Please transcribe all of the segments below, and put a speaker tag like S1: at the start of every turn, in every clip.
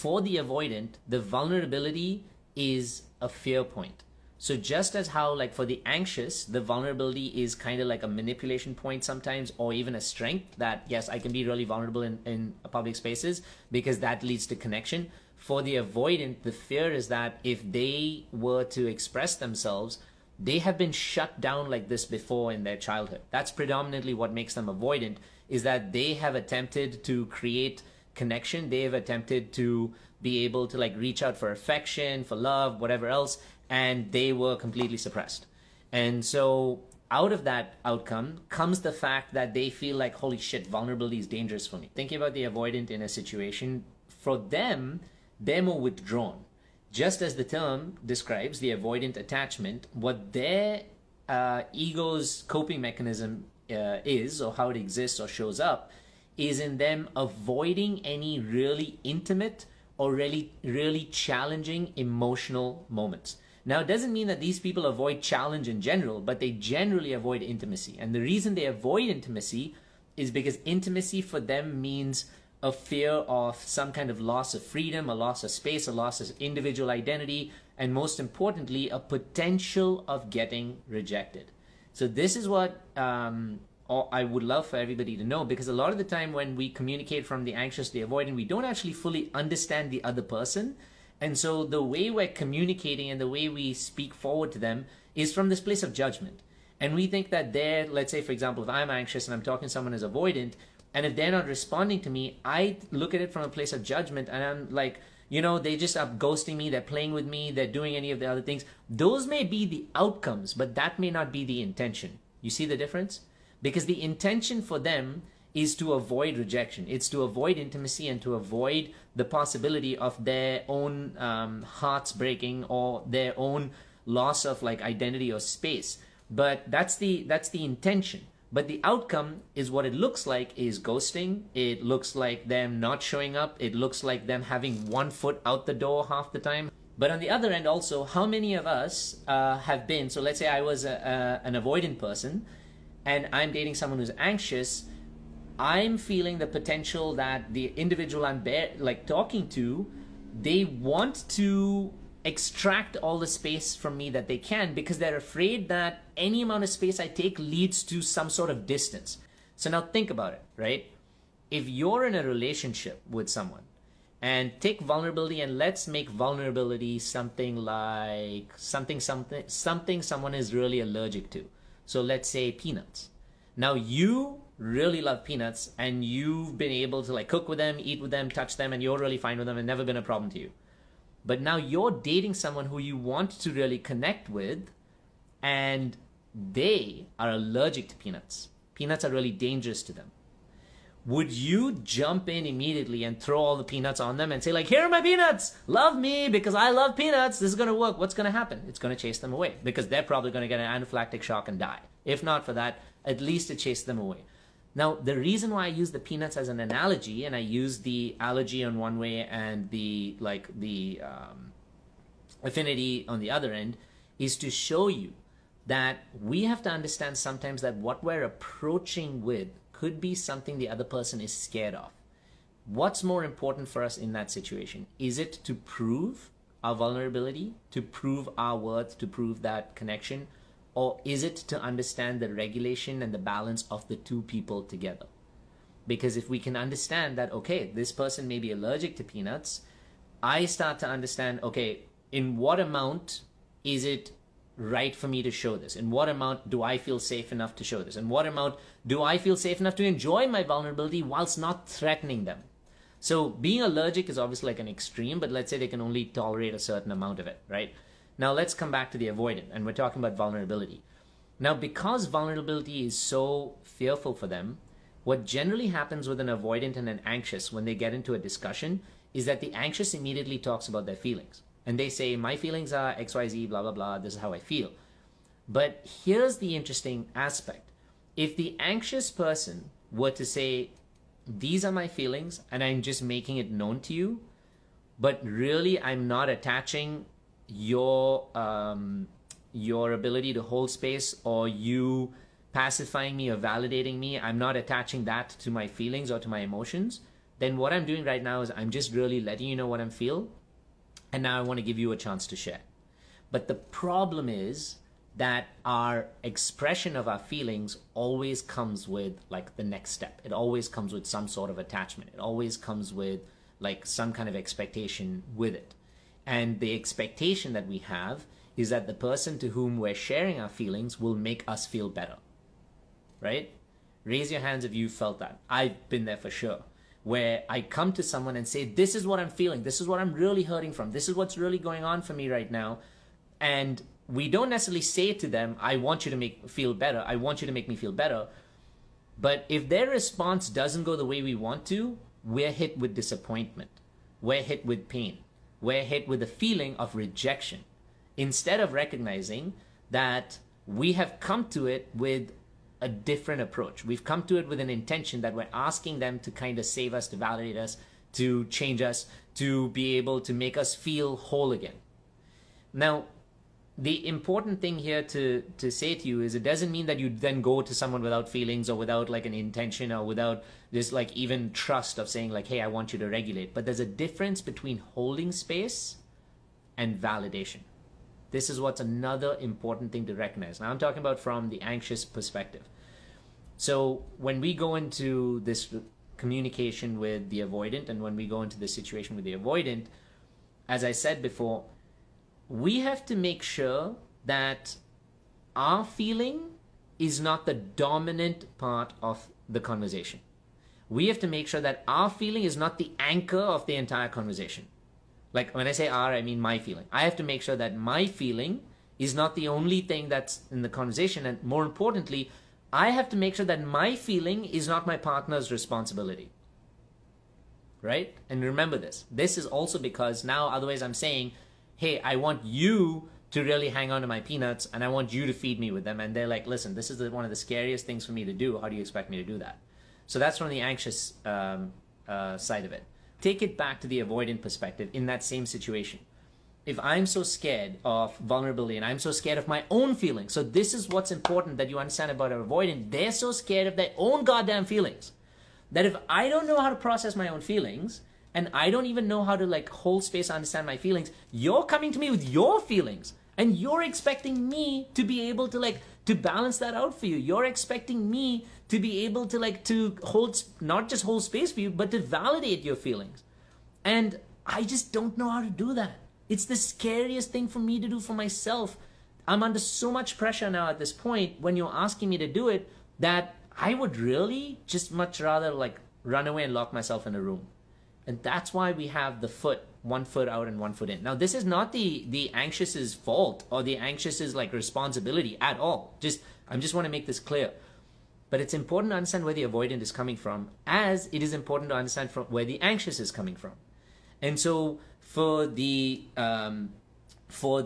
S1: For the avoidant, the vulnerability is a fear point. So just as how, like, for the anxious, the vulnerability is kind of like a manipulation point sometimes, or even a strength that, yes, I can be really vulnerable in public spaces because that leads to connection. For the avoidant, the fear is that if they were to express themselves, they have been shut down like this before in their childhood. That's predominantly what makes them avoidant, is that they have attempted to create connection. They have attempted to be able to like reach out for affection, for love, whatever else, and they were completely suppressed. And so out of that outcome comes the fact that they feel like, holy shit, vulnerability is dangerous for me. Thinking about the avoidant in a situation, for them, they're more withdrawn. Just as the term describes, the avoidant attachment, what their ego's coping mechanism is, or how it exists or shows up, is in them avoiding any really intimate or really challenging emotional moments. Now, it doesn't mean that these people avoid challenge in general, but they generally avoid intimacy. And the reason they avoid intimacy is because intimacy for them means a fear of some kind of loss of freedom, a loss of space, a loss of individual identity, and most importantly, a potential of getting rejected. So this is what I would love for everybody to know, because a lot of the time when we communicate from the anxious to the avoidant, we don't actually fully understand the other person. And so the way we're communicating and the way we speak forward to them is from this place of judgment. And we think that they're, let's say, for example, if I'm anxious and I'm talking to someone who's avoidant, and if they're not responding to me, I look at it from a place of judgment, and I'm like, you know, they just are ghosting me, they're playing with me, they're doing any of the other things. Those may be the outcomes, but that may not be the intention. You see the difference? Because the intention for them is to avoid rejection. It's to avoid intimacy and to avoid the possibility of their own hearts breaking or their own loss of like identity or space. But that's the intention. But the outcome is what it looks like is ghosting. It looks like them not showing up. It looks like them having one foot out the door half the time. But on the other end also, how many of us have been, so let's say I was an avoidant person and I'm dating someone who's anxious, I'm feeling the potential that the individual I'm talking to, they want to extract all the space from me that they can, because they're afraid that any amount of space I take leads to some sort of distance. So now think about it, right? If you're in a relationship with someone, and take vulnerability and let's make vulnerability something like something someone is really allergic to. So let's say peanuts. Now you really love peanuts and you've been able to like cook with them, eat with them, touch them, and you're really fine with them and never been a problem to you. But now you're dating someone who you want to really connect with, and they are allergic to peanuts. Peanuts are really dangerous to them. Would you jump in immediately and throw all the peanuts on them and say like, here are my peanuts, love me because I love peanuts, this is going to work? What's going to happen? It's going to chase them away, because they're probably going to get an anaphylactic shock and die. If not for that, at least it chased them away. Now, the reason why I use the peanuts as an analogy, and I use the allergy on one way and the affinity on the other end, is to show you that we have to understand sometimes that what we're approaching with could be something the other person is scared of. What's more important for us in that situation? Is it to prove our vulnerability, to prove our worth, to prove that connection? Or is it to understand the regulation and the balance of the two people together? Because if we can understand that, okay, this person may be allergic to peanuts, I start to understand, okay, in what amount is it right for me to show this? In what amount do I feel safe enough to show this? In what amount do I feel safe enough to enjoy my vulnerability whilst not threatening them? So being allergic is obviously like an extreme, but let's say they can only tolerate a certain amount of it, right? Now let's come back to the avoidant, and we're talking about vulnerability. Now, because vulnerability is so fearful for them, what generally happens with an avoidant and an anxious when they get into a discussion is that the anxious immediately talks about their feelings. And they say, my feelings are XYZ, blah, blah, blah, this is how I feel. But here's the interesting aspect. If the anxious person were to say, these are my feelings and I'm just making it known to you, but really I'm not attaching your ability to hold space or you pacifying me or validating me, I'm not attaching that to my feelings or to my emotions, then what I'm doing right now is I'm just really letting you know what I'm feel, and now I want to give you a chance to share. But the problem is that our expression of our feelings always comes with like the next step. It always comes with some sort of attachment. It always comes with like some kind of expectation with it. And the expectation that we have is that the person to whom we're sharing our feelings will make us feel better, right? Raise your hands if you felt that. I've been there for sure, where I come to someone and say, this is what I'm feeling. This is what I'm really hurting from. This is what's really going on for me right now. And we don't necessarily say to them, I want you to feel better. I want you to make me feel better. But if their response doesn't go the way we want to, we're hit with disappointment. We're hit with pain. We're hit with a feeling of rejection. Instead of recognizing that we have come to it with a different approach. We've come to it with an intention that we're asking them to kind of save us, to validate us, to change us, to be able to make us feel whole again. Now, the important thing here to say to you is it doesn't mean that you then go to someone without feelings or without like an intention or without this like even trust of saying like, hey, I want you to regulate. But there's a difference between holding space and validation. This is what's another important thing to recognize. Now I'm talking about from the anxious perspective. So when we go into this communication with the avoidant and when we go into this situation with the avoidant, as I said before, we have to make sure that our feeling is not the dominant part of the conversation. We have to make sure that our feeling is not the anchor of the entire conversation. Like when I say our, I mean my feeling. I have to make sure that my feeling is not the only thing that's in the conversation. And more importantly, I have to make sure that my feeling is not my partner's responsibility. Right? And remember this. This is also because now otherwise I'm saying, hey, I want you to really hang on to my peanuts and I want you to feed me with them. And they're like, listen, this is one of the scariest things for me to do. How do you expect me to do that? So that's from the anxious side of it. Take it back to the avoidant perspective in that same situation. If I'm so scared of vulnerability and I'm so scared of my own feelings, so this is what's important that you understand about an avoidant. They're so scared of their own goddamn feelings that if I don't know how to process my own feelings, and I don't even know how to like hold space, understand my feelings, you're coming to me with your feelings and you're expecting me to be able to like to balance that out for you. You're expecting me to be able to like to hold, not just hold space for you, but to validate your feelings. And I just don't know how to do that. It's the scariest thing for me to do for myself. I'm under so much pressure now at this point when you're asking me to do it that I would really just much rather like run away and lock myself in a room. And that's why we have the foot, one foot out and one foot in. Now, this is not the anxious's fault or the anxious's like responsibility at all. I just want to make this clear. But it's important to understand where the avoidant is coming from, as it is important to understand from where the anxious is coming from. And so for the avoidant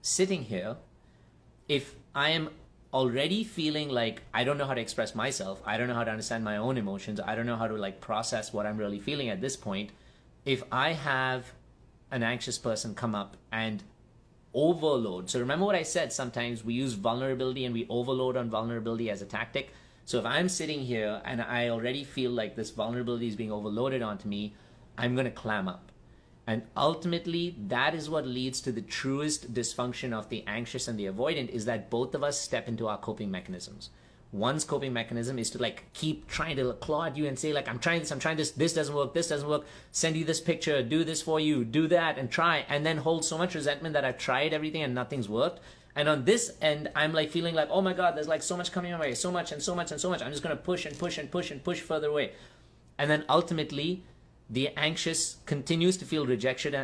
S1: sitting here, if I am already feeling like I don't know how to express myself, I don't know how to understand my own emotions, I don't know how to like process what I'm really feeling at this point, if I have an anxious person come up and overload. So remember what I said, sometimes we use vulnerability and we overload on vulnerability as a tactic. So if I'm sitting here and I already feel like this vulnerability is being overloaded onto me, I'm going to clam up. And ultimately, that is what leads to the truest dysfunction of the anxious and the avoidant, is that both of us step into our coping mechanisms. One's coping mechanism is to like keep trying to claw at you and say like, I'm trying this, this doesn't work, send you this picture, do this for you, do that and try, and then hold so much resentment that I've tried everything and nothing's worked. And on this end, I'm like feeling like, oh my God, there's like so much coming my way, so much and so much and so much. I'm just going to push and push and push and push further away. And then ultimately, the anxious continues to feel rejected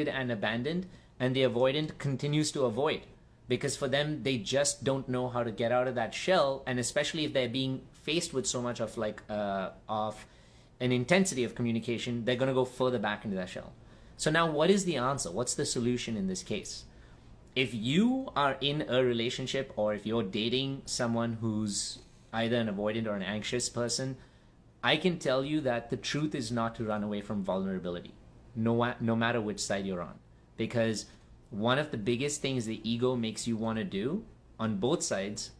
S1: and abandoned, and the avoidant continues to avoid, because for them, they just don't know how to get out of that shell. And especially if they're being faced with so much of like of an intensity of communication, they're going to go further back into that shell. So now what is the answer? What's the solution in this case? If you are in a relationship or if you're dating someone who's either an avoidant or an anxious person, I can tell you that the truth is not to run away from vulnerability, no matter which side you're on. Because one of the biggest things the ego makes you want to do on both sides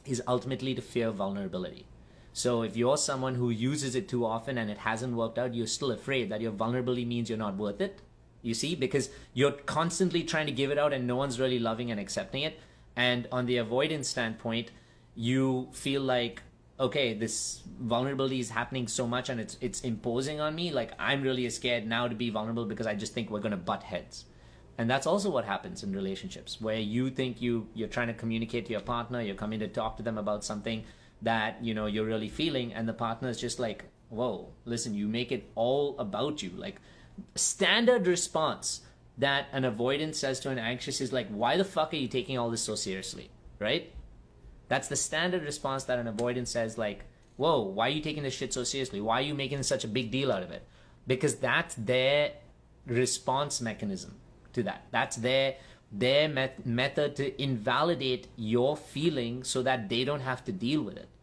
S1: is ultimately to fear vulnerability. So if you're someone who uses it too often and it hasn't worked out, you're still afraid that your vulnerability means you're not worth it. You see, because you're constantly trying to give it out and no one's really loving and accepting it. And on the avoidance standpoint, you feel like, okay, this vulnerability is happening so much and it's imposing on me. Like, I'm really scared now to be vulnerable because I just think we're going to butt heads. And that's also what happens in relationships, where you think you're trying to communicate to your partner, you're coming to talk to them about something that, you know, you're really feeling, and the partner is just like, whoa, listen, you make it all about you. Like, standard response that an avoidant says to an anxious is like, why the fuck are you taking all this so seriously, right? That's the standard response that an avoidant says, like, whoa, why are you taking this shit so seriously? Why are you making such a big deal out of it? Because that's their response mechanism to that. That's their method to invalidate your feeling so that they don't have to deal with it.